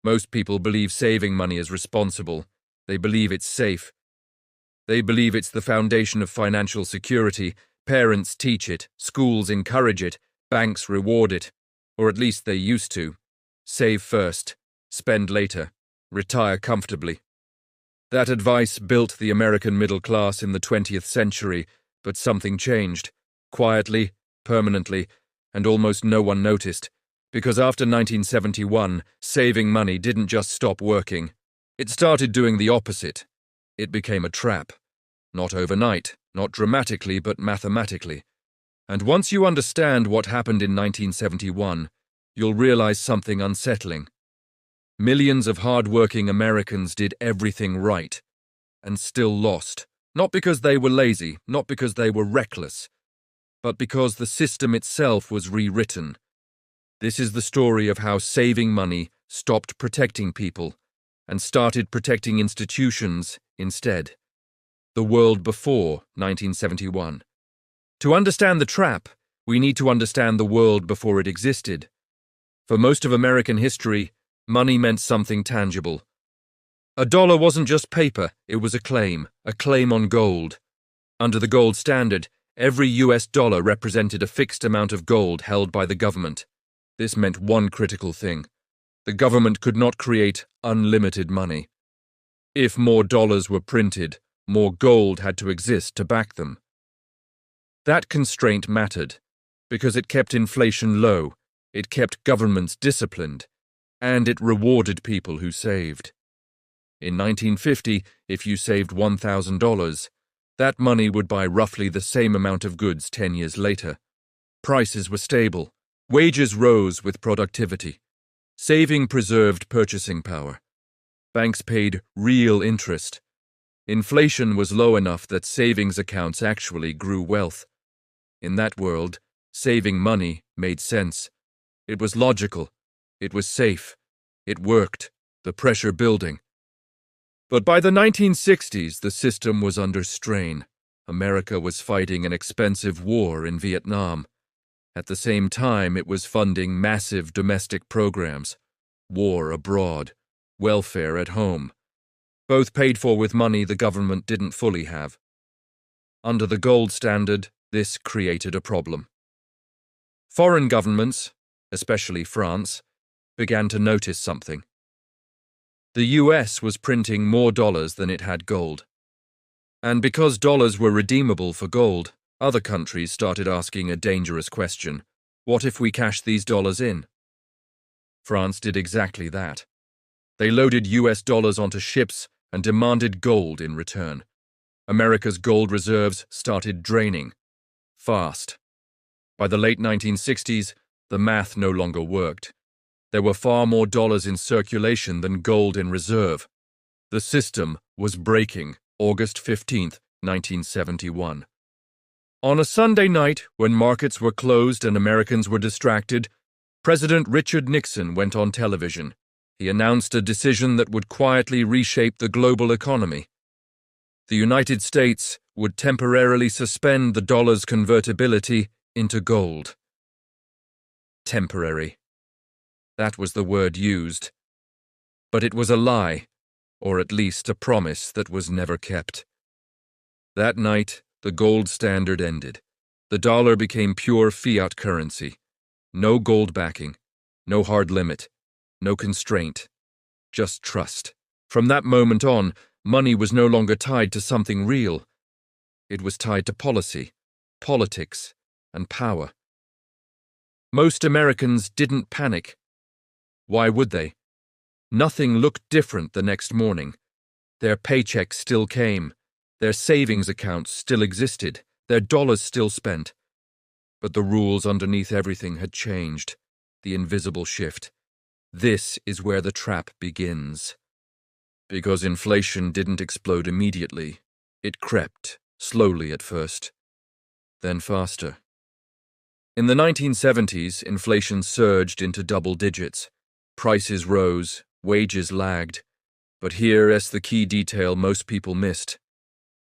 Most people believe saving money is responsible. They believe it's safe. They believe it's the foundation of financial security. Parents teach it, schools encourage it, banks reward it, or at least they used to. Save first, spend later, retire comfortably. That advice built the American middle class in the 20th century, but something changed, quietly, permanently, and almost no one noticed, because after 1971, saving money didn't just stop working. It started doing the opposite. It became a trap. Not overnight, not dramatically, but mathematically. And once you understand what happened in 1971, you'll realize something unsettling. Millions of hard-working Americans did everything right, and still lost. Not because they were lazy, not because they were reckless, but because the system itself was rewritten. This is the story of how saving money stopped protecting people and started protecting institutions instead. The world before 1971. To understand the trap, we need to understand the world before it existed. For most of American history, money meant something tangible. A dollar wasn't just paper, it was a claim on gold. Under the gold standard, every US dollar represented a fixed amount of gold held by the government. This meant one critical thing. The government could not create unlimited money. If more dollars were printed, more gold had to exist to back them. That constraint mattered, because it kept inflation low, it kept governments disciplined, and it rewarded people who saved. In 1950, if you saved $1,000, that money would buy roughly the same amount of goods 10 years later. Prices were stable. Wages rose with productivity. Saving preserved purchasing power. Banks paid real interest. Inflation was low enough that savings accounts actually grew wealth. In that world, saving money made sense. It was logical. It was safe. It worked. The pressure building. But by the 1960s, the system was under strain. America was fighting an expensive war in Vietnam. At the same time, it was funding massive domestic programs. War abroad. Welfare at home. Both paid for with money the government didn't fully have. Under the gold standard, this created a problem. Foreign governments, especially France, began to notice something. The US was printing more dollars than it had gold. And because dollars were redeemable for gold, other countries started asking a dangerous question. What if we cash these dollars in? France did exactly that. They loaded US dollars onto ships and demanded gold in return. America's gold reserves started draining. Fast. By the late 1960s, the math no longer worked. There were far more dollars in circulation than gold in reserve. The system was breaking. August 15, 1971. On a Sunday night, when markets were closed and Americans were distracted, President Richard Nixon went on television. He announced a decision that would quietly reshape the global economy. The United States would temporarily suspend the dollar's convertibility into gold. Temporary. That was the word used. But it was a lie, or at least a promise that was never kept. That night, the gold standard ended. The dollar became pure fiat currency. No gold backing, no hard limit, no constraint, just trust. From that moment on, money was no longer tied to something real. It was tied to policy, politics, and power. Most Americans didn't panic. Why would they? Nothing looked different the next morning. Their paychecks still came. Their savings accounts still existed. Their dollars still spent. But the rules underneath everything had changed. The invisible shift. This is where the trap begins. Because inflation didn't explode immediately. It crept, slowly at first. Then faster. In the 1970s, inflation surged into double digits. Prices rose, wages lagged. But here's the key detail most people missed.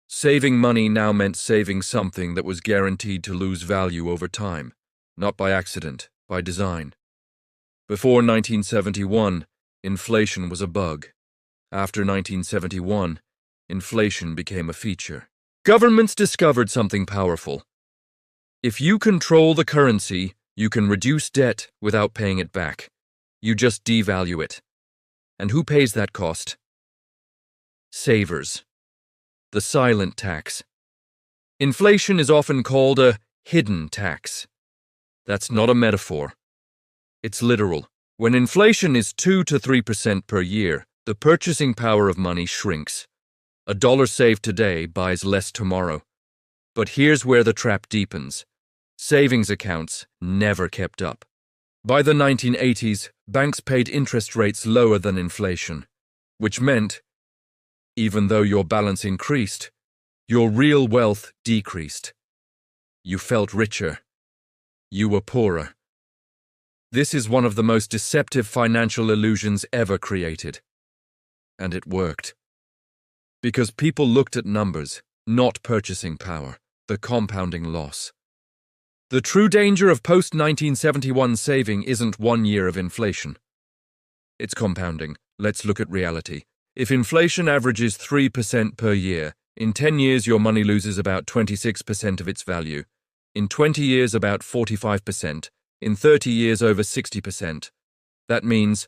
Saving money now meant saving something that was guaranteed to lose value over time, not by accident, by design. Before 1971, Inflation was a bug. After 1971, inflation became a feature. Governments discovered something powerful. If you control the currency, you can reduce debt without paying it back. You just devalue it. And who pays that cost? Savers. The silent tax. Inflation is often called a hidden tax. That's not a metaphor. It's literal. When inflation is 2 to 3% per year, the purchasing power of money shrinks. A dollar saved today buys less tomorrow. But here's where the trap deepens. Savings accounts never kept up. By the 1980s, banks paid interest rates lower than inflation, which meant, even though your balance increased, your real wealth decreased. You felt richer. You were poorer. This is one of the most deceptive financial illusions ever created. And it worked. Because people looked at numbers, not purchasing power, the compounding loss. The true danger of post-1971 saving isn't 1 year of inflation. It's compounding. Let's look at reality. If inflation averages 3% per year, in 10 years your money loses about 26% of its value. In 20 years about 45%. In 30 years over 60%. That means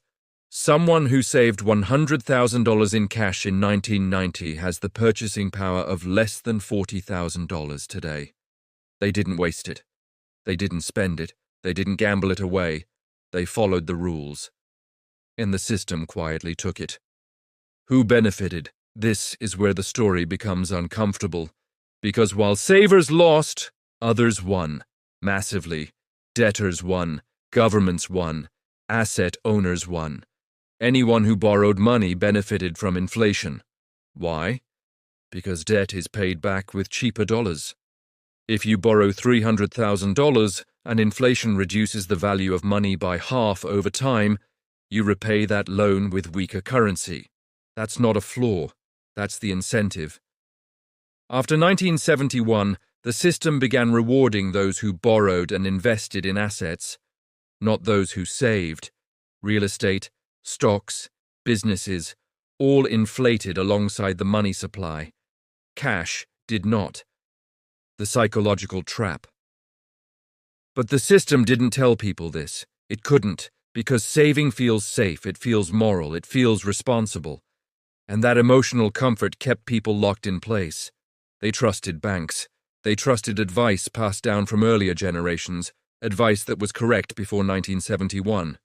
someone who saved $100,000 in cash in 1990 has the purchasing power of less than $40,000 today. They didn't waste it. They didn't spend it. They didn't gamble it away. They followed the rules. And the system quietly took it. Who benefited? This is where the story becomes uncomfortable. Because while savers lost, others won. Massively. Debtors won. Governments won. Asset owners won. Anyone who borrowed money benefited from inflation. Why? Because debt is paid back with cheaper dollars. If you borrow $300,000 and inflation reduces the value of money by half over time, you repay that loan with weaker currency. That's not a flaw. That's the incentive. After 1971, the system began rewarding those who borrowed and invested in assets, not those who saved. Real estate, stocks, businesses, all inflated alongside the money supply. Cash did not. The psychological trap. But the system didn't tell people this. It couldn't, because saving feels safe, it feels moral, it feels responsible. And that emotional comfort kept people locked in place. They trusted banks. They trusted advice passed down from earlier generations, advice that was correct before 1971.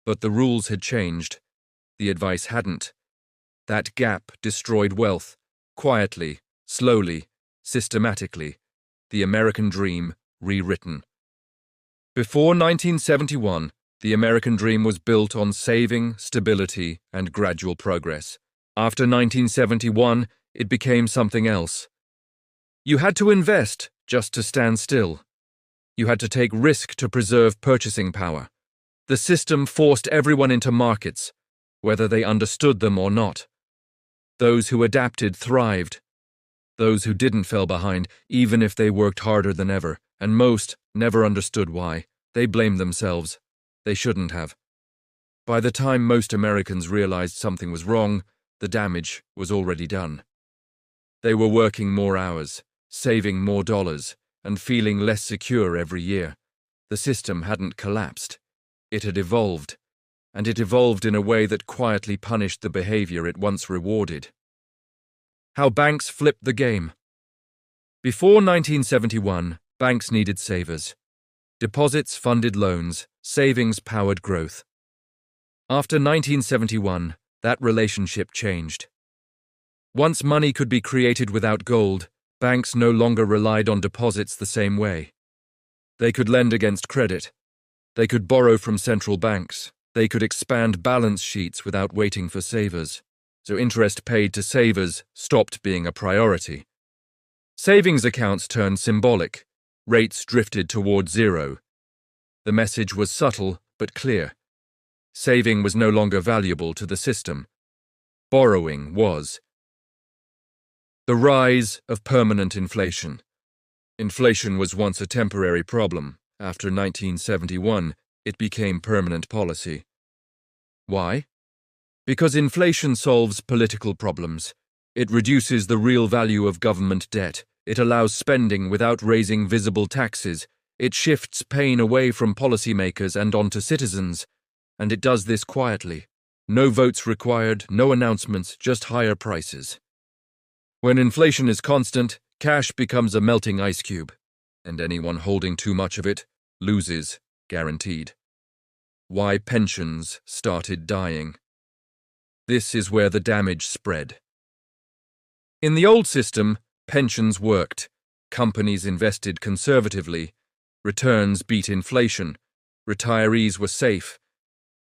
But the rules had changed. The advice hadn't. That gap destroyed wealth, quietly, slowly, systematically. The American dream rewritten. Before 1971, the American dream was built on saving, stability, and gradual progress. After 1971, it became something else. You had to invest just to stand still. You had to take risk to preserve purchasing power. The system forced everyone into markets, whether they understood them or not. Those who adapted thrived. Those who didn't fell behind, even if they worked harder than ever, and most never understood why. They blamed themselves. They shouldn't have. By the time most Americans realized something was wrong, the damage was already done. They were working more hours, saving more dollars, and feeling less secure every year. The system hadn't collapsed. It had evolved, and it evolved in a way that quietly punished the behavior it once rewarded. How banks flipped the game. Before 1971, banks needed savers. Deposits funded loans, savings powered growth. After 1971, that relationship changed. Once money could be created without gold, banks no longer relied on deposits the same way. They could lend against credit. They could borrow from central banks. They could expand balance sheets without waiting for savers. So interest paid to savers stopped being a priority. Savings accounts turned symbolic. Rates drifted toward zero. The message was subtle but clear. Saving was no longer valuable to the system. Borrowing was. The rise of permanent inflation. Inflation was once a temporary problem. After 1971, it became permanent policy. Why? Because inflation solves political problems. It reduces the real value of government debt. It allows spending without raising visible taxes. It shifts pain away from policymakers and onto citizens. And it does this quietly. No votes required, no announcements, just higher prices. When inflation is constant, cash becomes a melting ice cube, and anyone holding too much of it loses, guaranteed. Why pensions started dying. This is where the damage spread. In the old system, pensions worked. Companies invested conservatively. Returns beat inflation. Retirees were safe.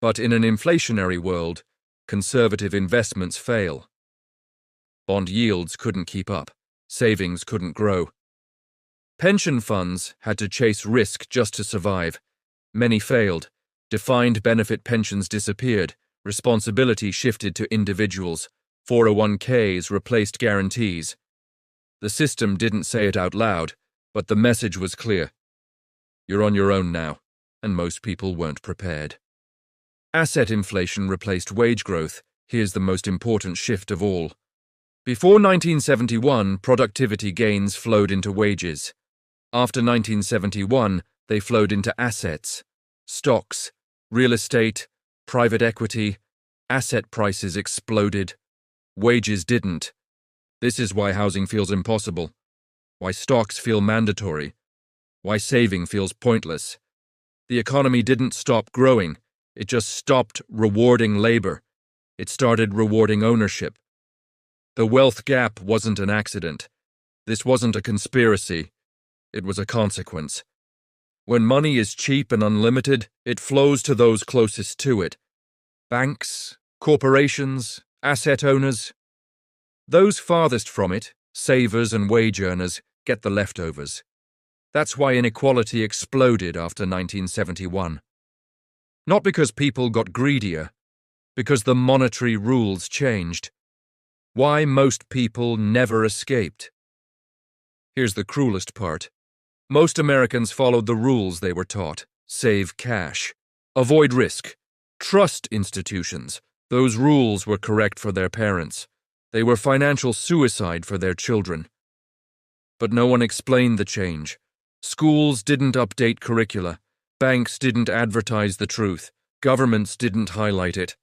But in an inflationary world, conservative investments fail. Bond yields couldn't keep up. Savings couldn't grow. Pension funds had to chase risk just to survive. Many failed. Defined benefit pensions disappeared. Responsibility shifted to individuals. 401ks replaced guarantees. The system didn't say it out loud, but the message was clear. You're on your own now, and most people weren't prepared. Asset inflation replaced wage growth. Here's the most important shift of all. Before 1971, productivity gains flowed into wages. After 1971, they flowed into assets. Stocks, real estate, private equity, asset prices exploded. Wages didn't. This is why housing feels impossible. Why stocks feel mandatory. Why saving feels pointless. The economy didn't stop growing. It just stopped rewarding labor. It started rewarding ownership. The wealth gap wasn't an accident. This wasn't a conspiracy. It was a consequence. When money is cheap and unlimited, it flows to those closest to it. Banks, corporations, asset owners. Those farthest from it, savers and wage earners, get the leftovers. That's why inequality exploded after 1971. Not because people got greedier, because the monetary rules changed. Why most people never escaped. Here's the cruelest part. Most Americans followed the rules they were taught. Save cash. Avoid risk. Trust institutions. Those rules were correct for their parents. They were financial suicide for their children. But no one explained the change. Schools didn't update curricula. Banks didn't advertise the truth. Governments didn't highlight it.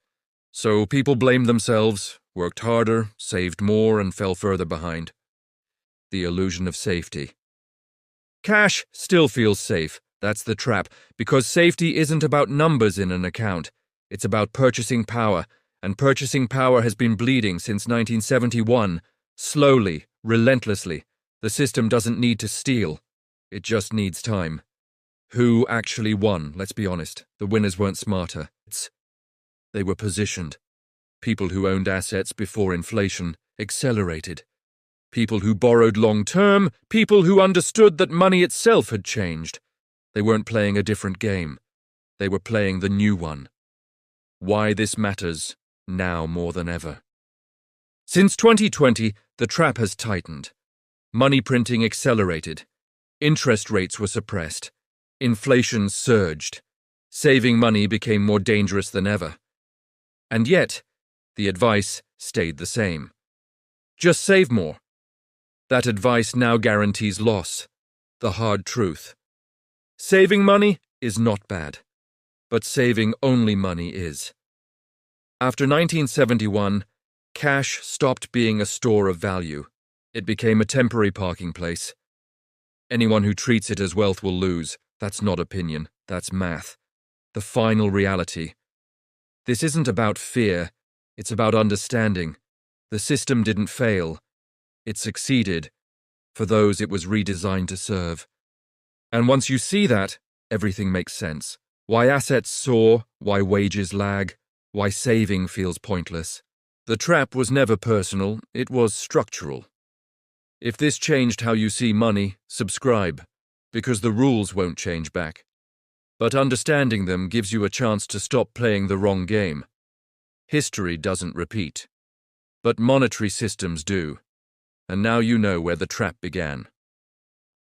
So people blamed themselves, worked harder, saved more, and fell further behind. The illusion of safety. Cash still feels safe. That's the trap, because safety isn't about numbers in an account. It's about purchasing power, and purchasing power has been bleeding since 1971. Slowly, relentlessly. The system doesn't need to steal. It just needs time. Who actually won? Let's be honest. The winners weren't smarter. They were positioned. People who owned assets before inflation accelerated. People who borrowed long-term, people who understood that money itself had changed. They weren't playing a different game. They were playing the new one. Why this matters now more than ever. Since 2020, the trap has tightened. Money printing accelerated. Interest rates were suppressed. Inflation surged. Saving money became more dangerous than ever. And yet, the advice stayed the same. Just save more. That advice now guarantees loss. The hard truth. Saving money is not bad, but saving only money is. After 1971, cash stopped being a store of value. It became a temporary parking place. Anyone who treats it as wealth will lose. That's not opinion, that's math. The final reality. This isn't about fear, it's about understanding. The system didn't fail. It succeeded, for those it was redesigned to serve. And once you see that, everything makes sense. Why assets soar, why wages lag, why saving feels pointless. The trap was never personal, it was structural. If this changed how you see money, subscribe, because the rules won't change back. But understanding them gives you a chance to stop playing the wrong game. History doesn't repeat, but monetary systems do. And now you know where the trap began.